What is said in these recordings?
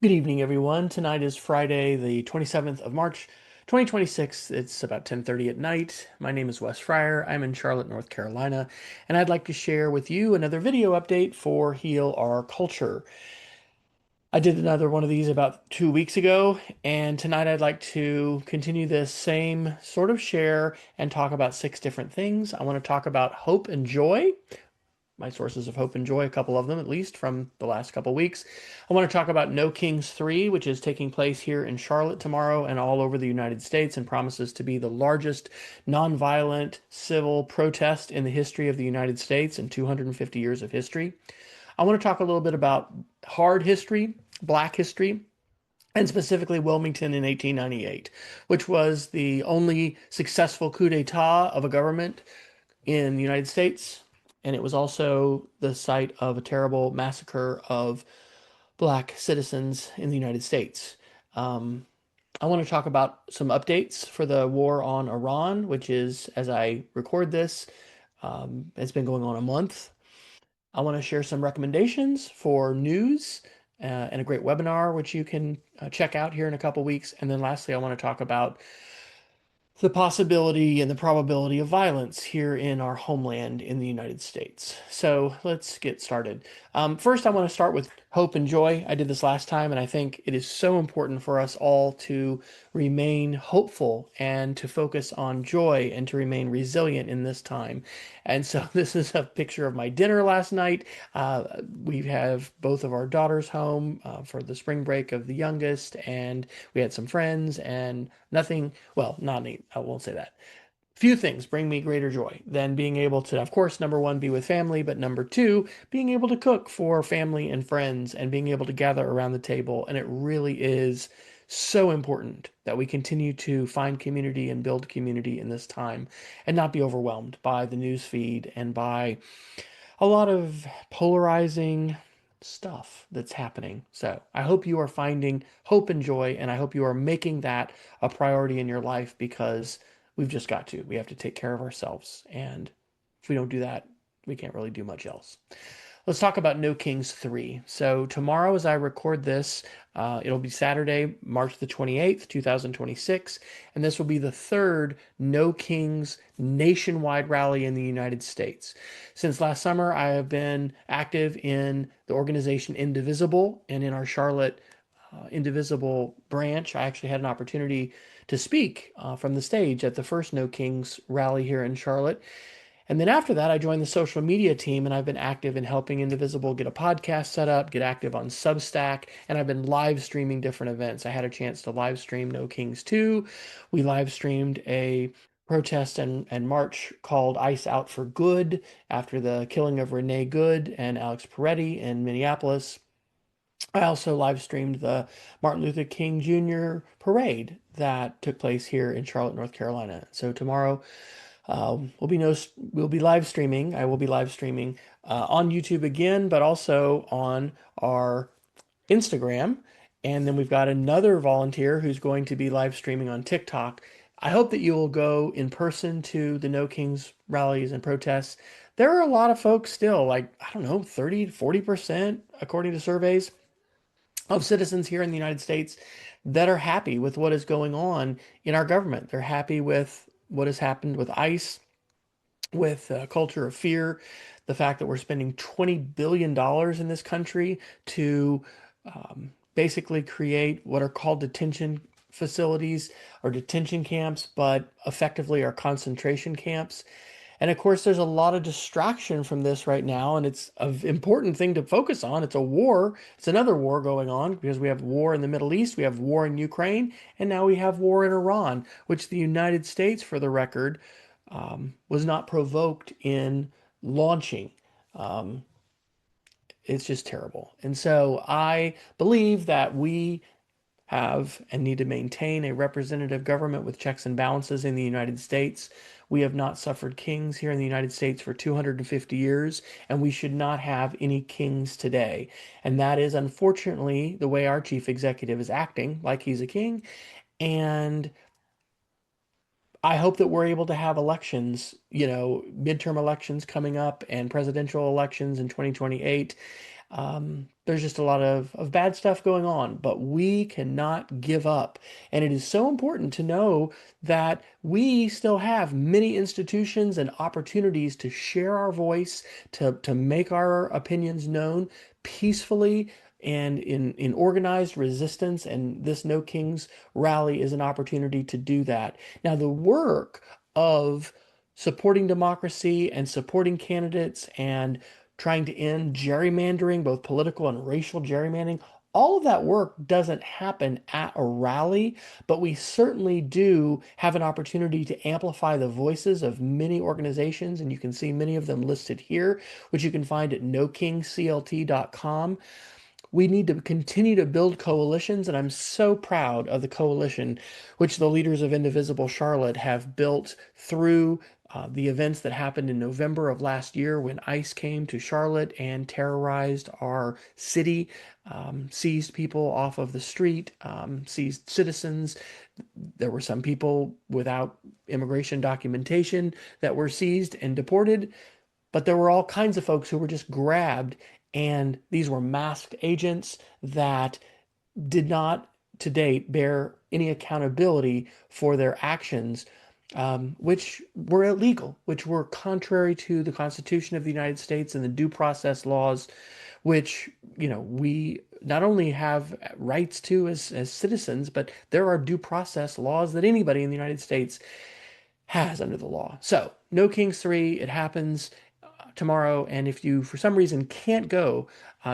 Good evening, everyone. Tonight is Friday, the 27th of March, 2026. It's about 10:30 at night. My name is Wes Fryer. I'm in Charlotte, North Carolina, and I'd like to share with you another video update for Heal Our Culture. I did another one of these about 2 weeks ago, and tonight I'd like to continue this same sort of share and talk about six different things. I want to talk about hope and joy, my sources of hope and joy, a couple of them at least from the last couple weeks. I want to talk about No Kings 3, which is taking place here in Charlotte tomorrow and all over the United States and promises to be the largest nonviolent civil protest in the history of the United States in 250 years of history. I want to talk a little bit about hard history, Black history, and specifically Wilmington in 1898, which was the only successful coup d'etat of a government in the United States, and it was also the site of a terrible massacre of Black citizens in the United States. Um, I want to talk about some updates for the war on Iran, which is, as I record this, it's been going on a month. I want to share some recommendations for news and a great webinar, which you can check out here in a couple weeks. And then lastly, I want to talk about the possibility and the probability of violence here in our homeland in the United States. So let's get started. First, I want to start with hope and joy. I did this last time, and I think it is so important for us all to remain hopeful and to focus on joy and to remain resilient in this time. And so this is a picture of my dinner last night. We have both of our daughters home for the spring break of the youngest, and we had some friends and nothing, well, not any, I won't say that. Few things bring me greater joy than being able to, of course, number one, be with family, but number two, being able to cook for family and friends and being able to gather around the table. And it really is so important that we continue to find community and build community in this time and not be overwhelmed by the news feed and by a lot of polarizing stuff that's happening. So I hope you are finding hope and joy, and I hope you are making that a priority in your life because we've just got to. We have to take care of ourselves. And if we don't do that, we can't really do much else. Let's talk about No Kings 3. So tomorrow, as I record this, it'll be Saturday, March the 28th, 2026, and this will be the third No Kings nationwide rally in the United States. Since last summer, I have been active in the organization Indivisible and in our Charlotte Indivisible branch. I actually had an opportunity to speak from the stage at the first No Kings rally here in Charlotte. And then after that, I joined the social media team and I've been active in helping Indivisible get a podcast set up, get active on Substack, and I've been live streaming different events. I had a chance to live stream No Kings 2. We live streamed a protest and march called Ice Out for Good after the killing of Renee Good and Alex Peretti in Minneapolis. I also live streamed the Martin Luther King Jr. parade that took place here in Charlotte, North Carolina. So tomorrow we'll be live streaming. I will be live streaming on YouTube again, but also on our Instagram. And then we've got another volunteer who's going to be live streaming on TikTok. I hope that you will go in person to the No Kings rallies and protests. There are a lot of folks still, like, I don't know, 30 to 40%, according to surveys, of citizens here in the United States that are happy with what is going on in our government. They're happy with what has happened with ICE, with a culture of fear, the fact that we're spending $20 billion in this country to basically create what are called detention facilities or detention camps, but effectively are concentration camps. And of course, there's a lot of distraction from this right now, and it's an important thing to focus on. It's a war. It's another war going on because we have war in the Middle East, we have war in Ukraine, and now we have war in Iran, which the United States, for the record, was not provoked in launching. Um, it's just terrible. And so I believe that we have and need to maintain a representative government with checks and balances in the United States. We have not suffered kings here in the United States for 250 years, and we should not have any kings today. And that is unfortunately the way our chief executive is acting, like he's a king. And I hope that we're able to have elections, midterm elections coming up and presidential elections in 2028 There's just a lot of bad stuff going on, but we cannot give up. And it is so important to know that we still have many institutions and opportunities to share our voice, to make our opinions known peacefully and in organized resistance. And this No Kings rally is an opportunity to do that. Now, the work of supporting democracy and supporting candidates and trying to end gerrymandering, both political and racial gerrymandering. All of that work doesn't happen at a rally, but we certainly do have an opportunity to amplify the voices of many organizations, and you can see many of them listed here, which you can find at nokingclt.com. We need to continue to build coalitions, and I'm so proud of the coalition which the leaders of Indivisible Charlotte have built through the events that happened in November of last year when ICE came to Charlotte and terrorized our city, seized people off of the street, seized citizens. There were some people without immigration documentation that were seized and deported. But there were all kinds of folks who were just grabbed, and these were masked agents that did not, to date, bear any accountability for their actions, which were illegal, which were contrary to the Constitution of the United States and the due process laws, which, we not only have rights to as citizens, but there are due process laws that anybody in the United States has under the law. So, No Kings 3, it happens tomorrow. And if you, for some reason, can't go,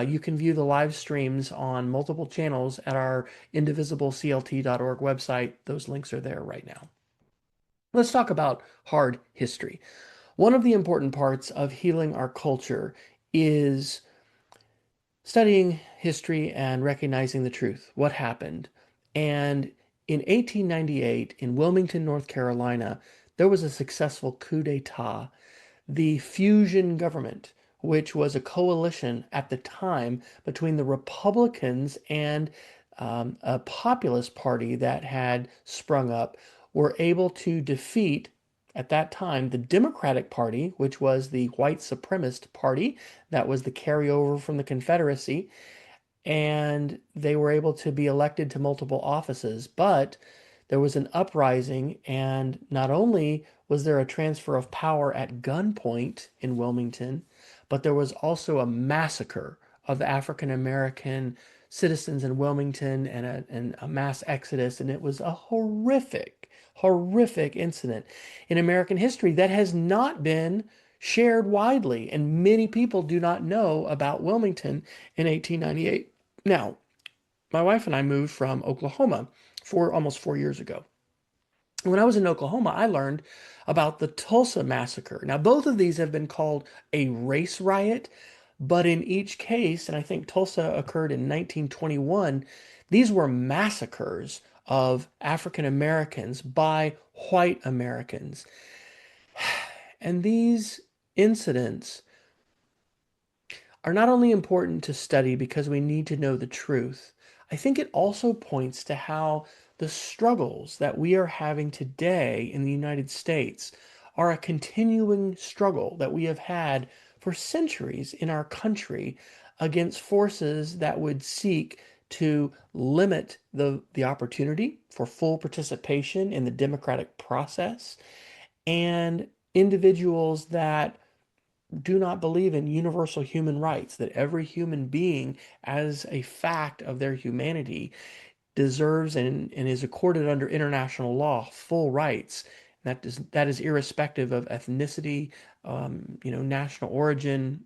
you can view the live streams on multiple channels at our indivisibleclt.org website. Those links are there right now. Let's talk about hard history. One of the important parts of healing our culture is studying history and recognizing the truth, what happened. And in 1898, in Wilmington, North Carolina, there was a successful coup d'etat. The fusion government, which was a coalition at the time between the Republicans and a populist party that had sprung up, were able to defeat, at that time, the Democratic Party, which was the white supremacist party that was the carryover from the Confederacy, and they were able to be elected to multiple offices. But there was an uprising, and not only was there a transfer of power at gunpoint in Wilmington, but there was also a massacre of African American citizens in Wilmington and a mass exodus, and it was a horrific, horrific incident in American history that has not been shared widely, and many people do not know about Wilmington in 1898. Now, my wife and I moved from Oklahoma almost 4 years ago. When I was in Oklahoma, I learned about the Tulsa massacre. Now, both of these have been called a race riot, but in each case, and I think Tulsa occurred in 1921, these were massacres of African Americans by white Americans. And these incidents are not only important to study because we need to know the truth, I think it also points to how the struggles that we are having today in the United States are a continuing struggle that we have had for centuries in our country against forces that would seek to limit the opportunity for full participation in the democratic process, and individuals that do not believe in universal human rights, that every human being, as a fact of their humanity, deserves and is accorded under international law full rights. That is irrespective of ethnicity, national origin,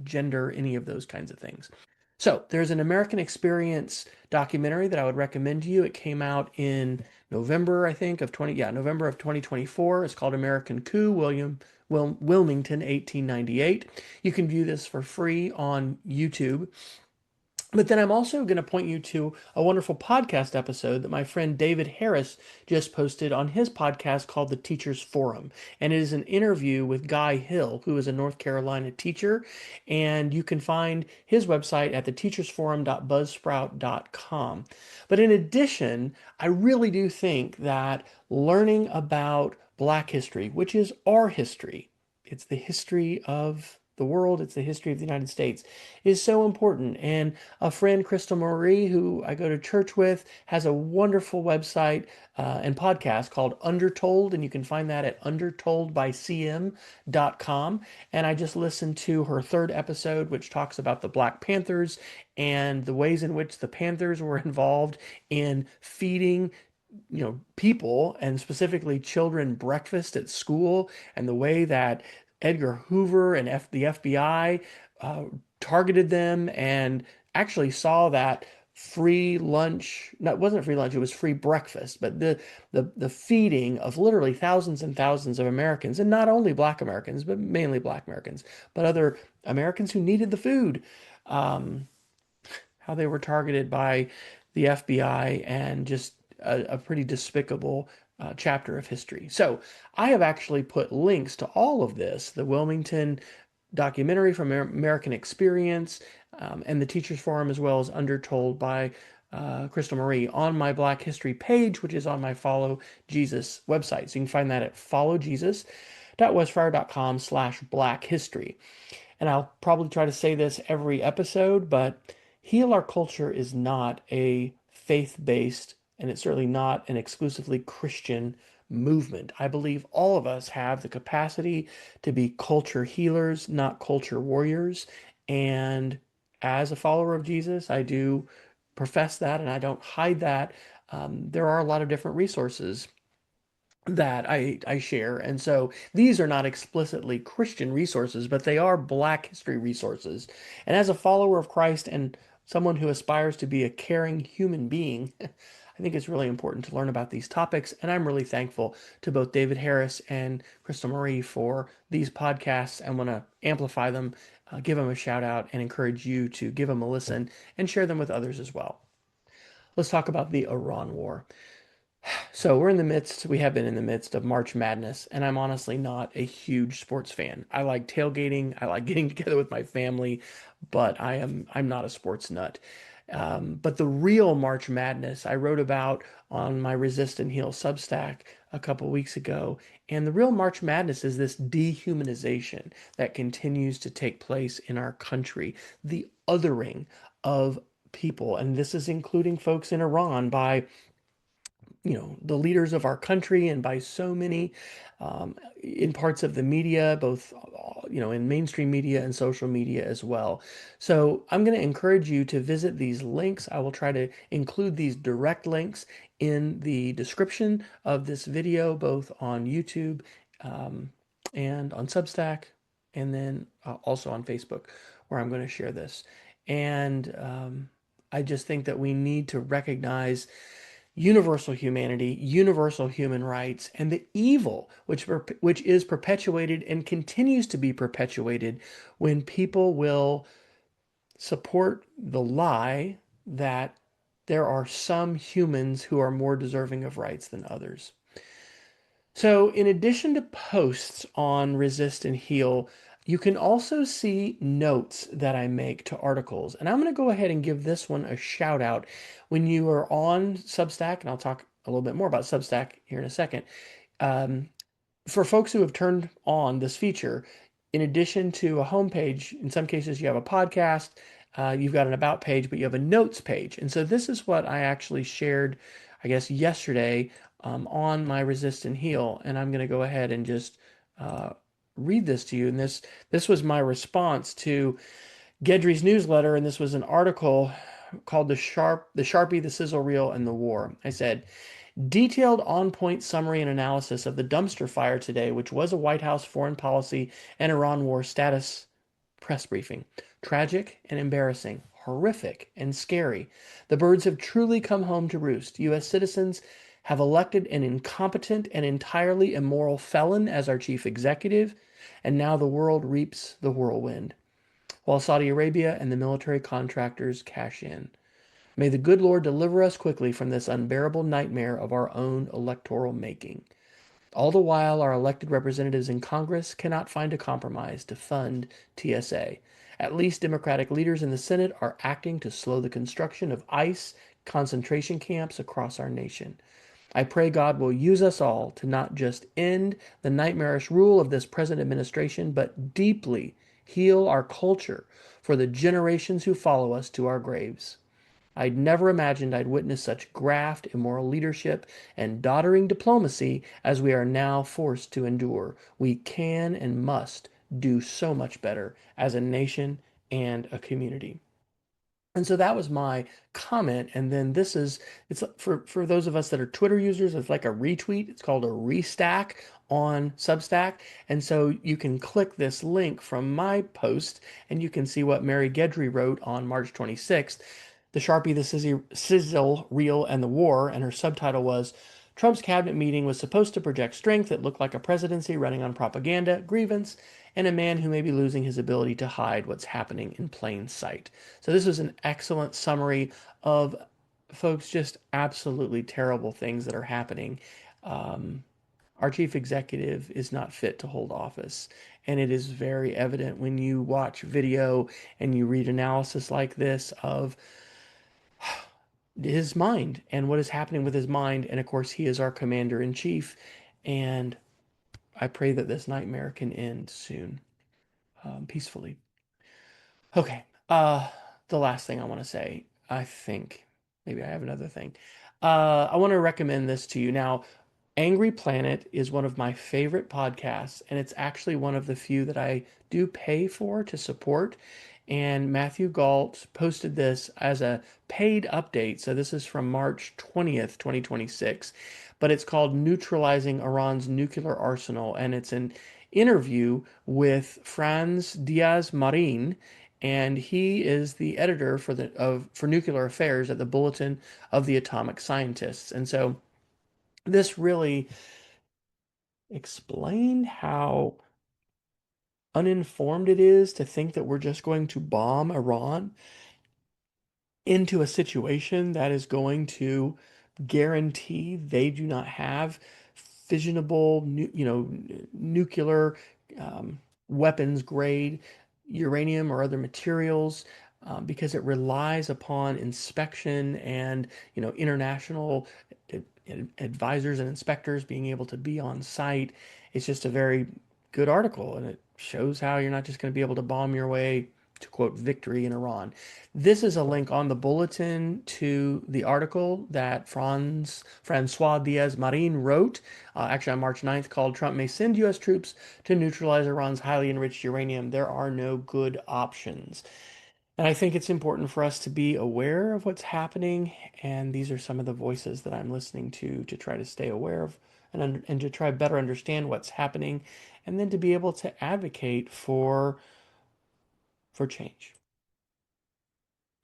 gender, any of those kinds of things. So there's an American Experience documentary that I would recommend to you. It came out in November, I think, November of 2024. It's called American Coup, Wilmington, 1898. You can view this for free on YouTube. But then I'm also going to point you to a wonderful podcast episode that my friend David Harris just posted on his podcast called The Teachers Forum. And it is an interview with Guy Hill, who is a North Carolina teacher. And you can find his website at theteachersforum.buzzsprout.com. But in addition, I really do think that learning about Black history, which is our history, it's the history of the world, it's the history of the United States, is so important. And a friend, Crystal Marie, who I go to church with, has a wonderful website and podcast called Undertold, and you can find that at undertoldbycm.com. And I just listened to her third episode, which talks about the Black Panthers and the ways in which the Panthers were involved in feeding people and specifically children breakfast at school, and the way that Edgar Hoover and the FBI uh, targeted them and actually saw that free lunch, no, it wasn't free lunch, it was free breakfast, but the feeding of literally thousands and thousands of Americans, and not only Black Americans, but mainly Black Americans, but other Americans who needed the food. Um, how they were targeted by the FBI, and just a pretty despicable chapter of history. So I have actually put links to all of this, the Wilmington documentary from American Experience, and the Teachers Forum, as well as Undertold by Crystal Marie, on my Black History page, which is on my Follow Jesus website. So you can find that at followjesus.westfire.com/Black History. And I'll probably try to say this every episode, but Heal Our Culture is not a faith-based, and it's certainly not an exclusively Christian movement. I believe all of us have the capacity to be culture healers, not culture warriors. And as a follower of Jesus, I do profess that, and I don't hide that. There are a lot of different resources that I share. And so these are not explicitly Christian resources, but they are Black history resources. And as a follower of Christ and someone who aspires to be a caring human being, I think it's really important to learn about these topics. And I'm really thankful to both David Harris and Crystal Marie for these podcasts. I want to amplify them, give them a shout out, and encourage you to give them a listen and share them with others as well. Let's talk about the Iran war. So we have been in the midst of March Madness, and I'm honestly not a huge sports fan. I like tailgating, I like getting together with my family, but I'm not a sports nut. But the real March Madness I wrote about on my Resist and Heal Substack a couple weeks ago, and the real March Madness is this dehumanization that continues to take place in our country, the othering of people, and this is including folks in Iran by the leaders of our country, and by so many in parts of the media, both in mainstream media and social media as well. So I'm going to encourage you to visit these links. I will try to include these direct links in the description of this video, both on YouTube um, and on Substack, and then also on Facebook, where I'm going to share this. And I just think that we need to recognize universal humanity, universal human rights, and the evil which is perpetuated and continues to be perpetuated when people will support the lie that there are some humans who are more deserving of rights than others. So, in addition to posts on Resist and Heal, you can also see notes that I make to articles. And I'm going to go ahead and give this one a shout out. When you are on Substack, and I'll talk a little bit more about Substack here in a second, um, for folks who have turned on this feature, in addition to a homepage, in some cases you have a podcast, you've got an about page, but you have a notes page. And so this is what I actually shared, I guess, yesterday on my Resist and Heal. And I'm going to go ahead and just read this to you. And this was my response to Gedry's newsletter, and this was an article called the Sharpie, the Sizzle Reel, and the War. I said, detailed on-point summary and analysis of the dumpster fire today, which was a White House foreign policy and Iran war status press briefing. Tragic and embarrassing, horrific and scary. The birds have truly come home to roost. U.S. citizens have elected an incompetent and entirely immoral felon as our chief executive, and now the world reaps the whirlwind, while Saudi Arabia and the military contractors cash in. May the good Lord deliver us quickly from this unbearable nightmare of our own electoral making. All the while, our elected representatives in Congress cannot find a compromise to fund TSA. At least Democratic leaders in the Senate are acting to slow the construction of ICE concentration camps across our nation. I pray God will use us all to not just end the nightmarish rule of this present administration, but deeply heal our culture for the generations who follow us to our graves. I'd never imagined I'd witness such graft, immoral leadership and doddering diplomacy as we are now forced to endure. We can and must do so much better as a nation and a community. And so that was my comment. And then this is, it's for those of us that are Twitter users, it's like a retweet. It's called a restack on Substack. And so you can click this link from my post and you can see what Mary Gedry wrote on March 26th. The Sharpie, the Sizzle Reel, and the War. And her subtitle was Trump's cabinet meeting was supposed to project strength. It looked like a presidency running on propaganda, grievance, and a man who may be losing his ability to hide what's happening in plain sight. So this was an excellent summary of, folks, just absolutely terrible things that are happening. Um, our chief executive is not fit to hold office. And it is very evident when you watch video and you read analysis like this of his mind and what is happening with his mind. And of course, he is our commander in chief. And I pray that this nightmare can end soon, peacefully. Okay. The last thing I want to say, I think maybe I have another thing. I want to recommend this to you. Now, Angry Planet is one of my favorite podcasts, and it's actually one of the few that I do pay for to support. And Matthew Galt posted this as a paid update. So this is from March 20th, 2026, but it's called Neutralizing Iran's Nuclear Arsenal. And it's an interview with Franz Diaz Marin, and he is the editor for nuclear affairs at the Bulletin of the Atomic Scientists. And so this really explained how uninformed it is to think that we're just going to bomb Iran into a situation that is going to guarantee they do not have fissionable, nuclear um, weapons grade uranium or other materials, because it relies upon inspection and international advisors and inspectors being able to be on site. It's just a very good article, and it shows how you're not just going to be able to bomb your way to quote victory in Iran. This is a link on the bulletin to the article that Francois Diaz Marin wrote, actually on March 9th, called Trump May Send U.S. Troops to Neutralize Iran's Highly Enriched Uranium. There are no good options. And I think it's important for us to be aware of what's happening. And these are some of the voices that I'm listening to try to stay aware of and to try better understand what's happening. And then to be able to advocate for change.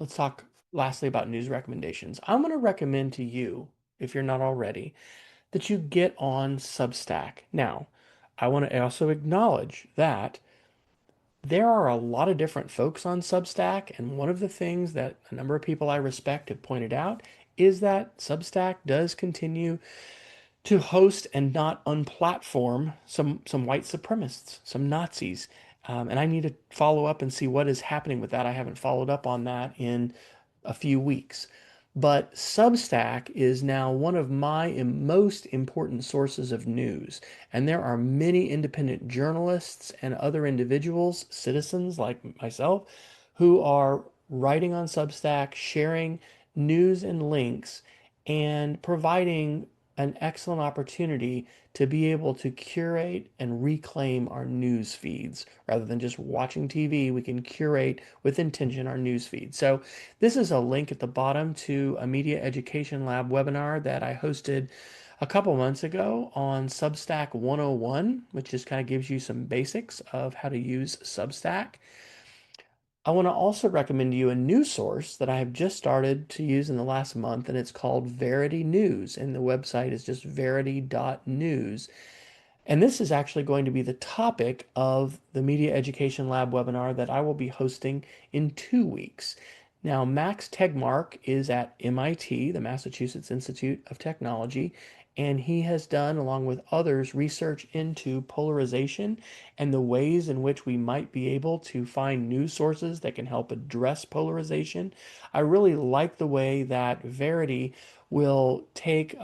Let's talk lastly about news recommendations. I'm going to recommend to you, if you're not already, that you get on Substack. Now, I want to also acknowledge that there are a lot of different folks on Substack, and one of the things that a number of people I respect have pointed out is that Substack does continue to host and not unplatform some white supremacists, some Nazis. And I need to follow up and see what is happening with that. I haven't followed up on that in a few weeks. But Substack is now one of my most important sources of news. And there are many independent journalists and other individuals, citizens like myself, who are writing on Substack, sharing news and links, and providing an excellent opportunity to be able to curate and reclaim our news feeds. Rather than just watching TV, we can curate with intention our news feed. So this is a link at the bottom to a Media Education Lab webinar that I hosted a couple months ago on Substack 101, which just kind of gives you some basics of how to use Substack. I want to also recommend to you a news source that I have just started to use in the last month, and it's called Verity News, and the website is just verity.news. And this is actually going to be the topic of the Media Education Lab webinar that I will be hosting in 2 weeks. Now, Max Tegmark is at MIT, the Massachusetts Institute of Technology, and he has done, along with others, research into polarization and the ways in which we might be able to find news sources that can help address polarization. I really like the way that Verity will take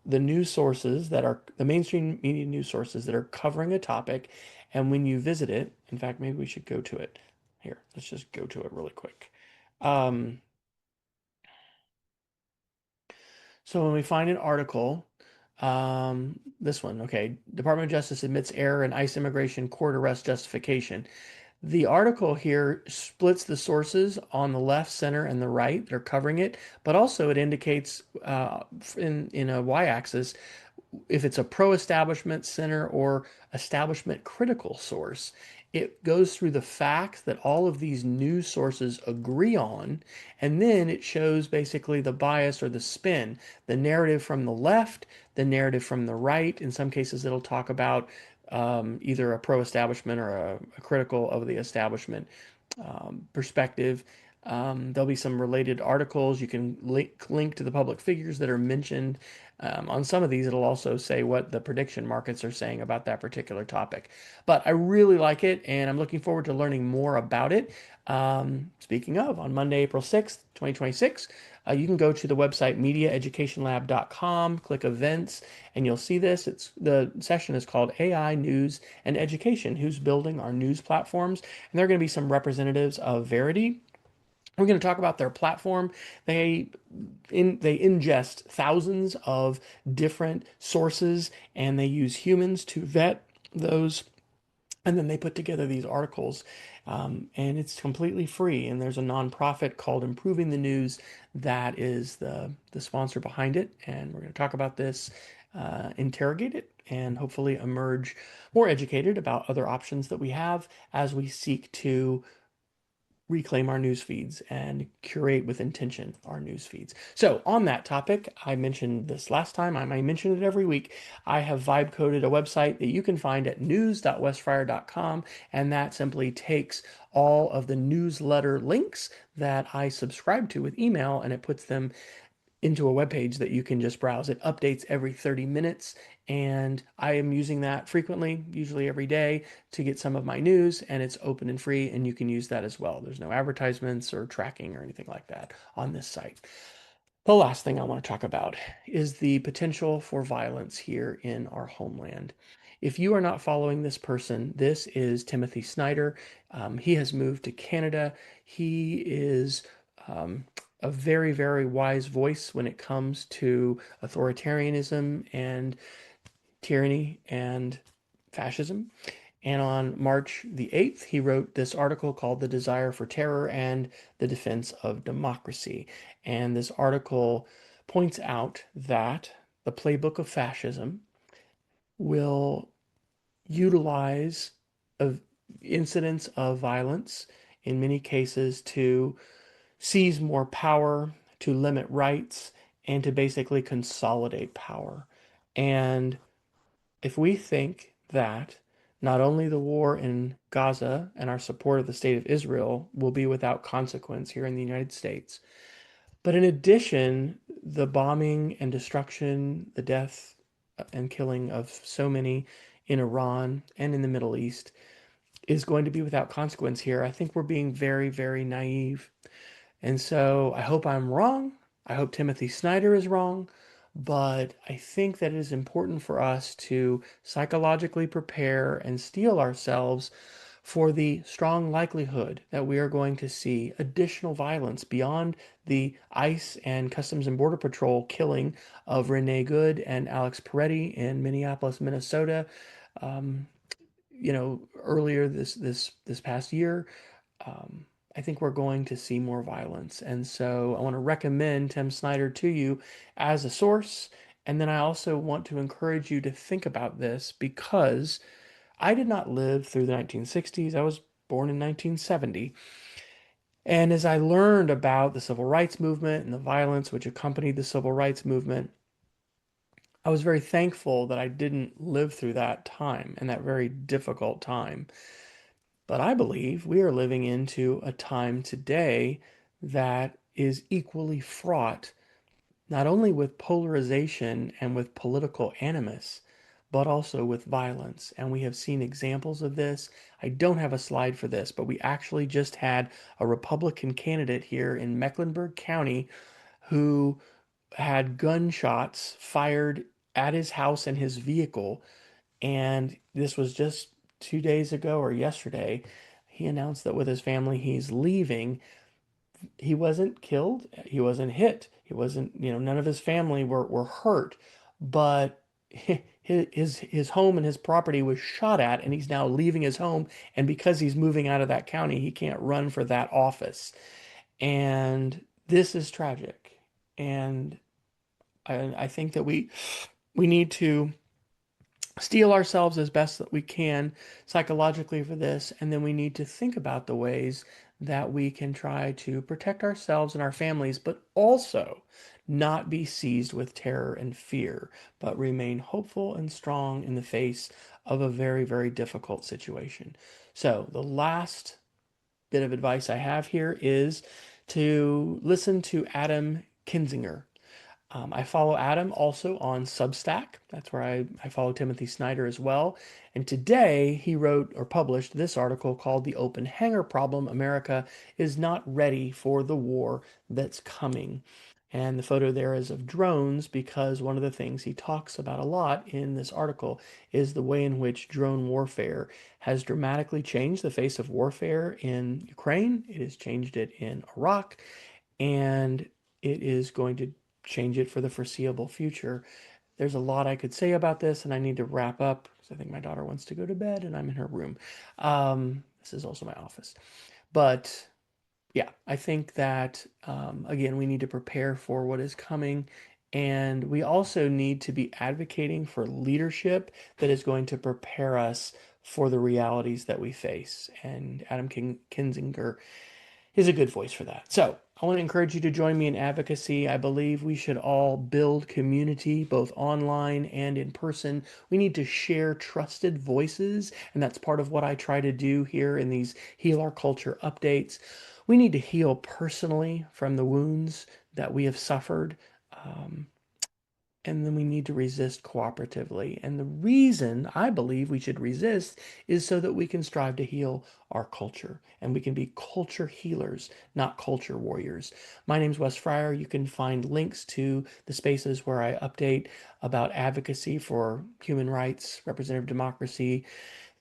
the news sources that are the mainstream media news sources that are covering a topic And when you visit it, in fact, maybe we should go to it. Here, let's just go to it really quick. Um, so when we find an article, this one, okay, Department of Justice admits error in ICE immigration court arrest justification. The article here splits the sources on the left, center, and the right. They're covering it, but also it indicates in a y-axis if it's a pro-establishment center or establishment critical source. It goes through the facts that all of these news sources agree on, and then it shows basically the bias or the spin, the narrative from the left, the narrative from the right. In some cases, it'll talk about either a pro-establishment or a critical of the establishment perspective. There'll be some related articles. You can link to the public figures that are mentioned. On some of these, it'll also say what the prediction markets are saying about that particular topic. But I really like it, and I'm looking forward to learning more about it. Speaking of, on Monday, April 6th, 2026, you can go to the website mediaeducationlab.com, click events, and you'll see this. The session is called AI News and Education, Who's Building Our News Platforms? And there are going to be some representatives of Verity. We're going to talk about their platform. They ingest thousands of different sources, and they use humans to vet those, and then they put together these articles, and it's completely free. And there's a nonprofit called Improving the News that is the sponsor behind it. And we're going to talk about this, interrogate it, and hopefully emerge more educated about other options that we have as we seek to reclaim our news feeds and curate with intention our news feeds. So, on that topic, I mentioned this last time, I might mention it every week. I have vibe coded a website that you can find at news.westfryer.com, and that simply takes all of the newsletter links that I subscribe to with email and it puts them into a web page that you can just browse. It updates every 30 minutes, and I am using that frequently, usually every day, to get some of my news, and it's open and free, and you can use that as well. There's no advertisements or tracking or anything like that on this site. The last thing I want to talk about is the potential for violence here in our homeland. If you are not following this person, this is Timothy Snyder. He has moved to Canada. He is um, a very, very wise voice when it comes to authoritarianism and tyranny and fascism. And on March the 8th, he wrote this article called The Desire for Terror and the Defense of Democracy. And this article points out that the playbook of fascism will utilize of incidents of violence in many cases to seize more power, to limit rights, and to basically consolidate power. And if we think that not only the war in Gaza and our support of the state of Israel will be without consequence here in the United States, but in addition, the bombing and destruction, the death and killing of so many in Iran and in the Middle East is going to be without consequence here, I think we're being very, very naive. And so I hope I'm wrong. I hope Timothy Snyder is wrong. But I think that it is important for us to psychologically prepare and steel ourselves for the strong likelihood that we are going to see additional violence beyond the ICE and Customs and Border Patrol killing of Renee Good and Alex Peretti in Minneapolis, Minnesota, um, earlier this past year. um, I think we're going to see more violence. And so I want to recommend Tim Snyder to you as a source. And then I also want to encourage you to think about this because I did not live through the 1960s. I was born in 1970. And as I learned about the civil rights movement and the violence which accompanied the civil rights movement, I was very thankful that I didn't live through that time and that very difficult time. But I believe we are living into a time today that is equally fraught, not only with polarization and with political animus, but also with violence. And we have seen examples of this. I don't have a slide for this, but we actually just had a Republican candidate here in Mecklenburg County who had gunshots fired at his house and his vehicle, and this was just 2 days ago or yesterday, he announced that with his family he's leaving. He wasn't killed, he wasn't hit, he wasn't, none of his family were hurt, but his home and his property was shot at, and he's now leaving his home. And because he's moving out of that county, he can't run for that office. And this is tragic. And I think that we need to steel ourselves as best that we can psychologically for this, and then we need to think about the ways that we can try to protect ourselves and our families, but also not be seized with terror and fear, but remain hopeful and strong in the face of a very, very difficult situation. So, the last bit of advice I have here is to listen to Adam Kinzinger. I follow Adam also on Substack. That's where I follow Timothy Snyder as well. And today he wrote or published this article called The Open Hangar Problem. America is not ready for the war that's coming. And the photo there is of drones, because one of the things he talks about a lot in this article is the way in which drone warfare has dramatically changed the face of warfare in Ukraine. It has changed it in Iraq, and it is going to change it for the foreseeable future. There's a lot I could say about this, and I need to wrap up because I think my daughter wants to go to bed and I'm in her room. This is also my office. But yeah, I think that, again, we need to prepare for what is coming. And we also need to be advocating for leadership that is going to prepare us for the realities that we face. And Adam Kinzinger is a good voice for that. So I want to encourage you to join me in advocacy. I believe we should all build community, both online and in person. We need to share trusted voices, and that's part of what I try to do here in these Heal Our Culture updates. We need to heal personally from the wounds that we have suffered. Um, and then we need to resist cooperatively. And the reason I believe we should resist is so that we can strive to heal our culture, and we can be culture healers, not culture warriors. My name's Wes Fryer. You can find links to the spaces where I update about advocacy for human rights, representative democracy,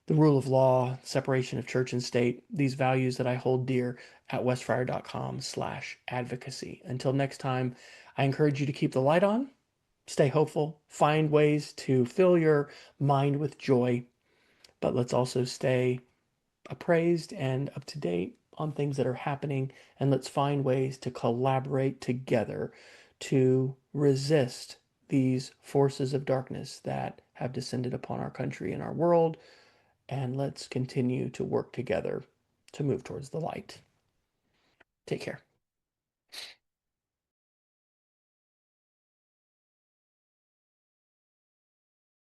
the rule of law, separation of church and state, these values that I hold dear, at wesfryer.com/advocacy. Until next time, I encourage you to keep the light on. Stay hopeful, find ways to fill your mind with joy, but let's also stay appraised and up to date on things that are happening, and let's find ways to collaborate together to resist these forces of darkness that have descended upon our country and our world, and let's continue to work together to move towards the light. Take care.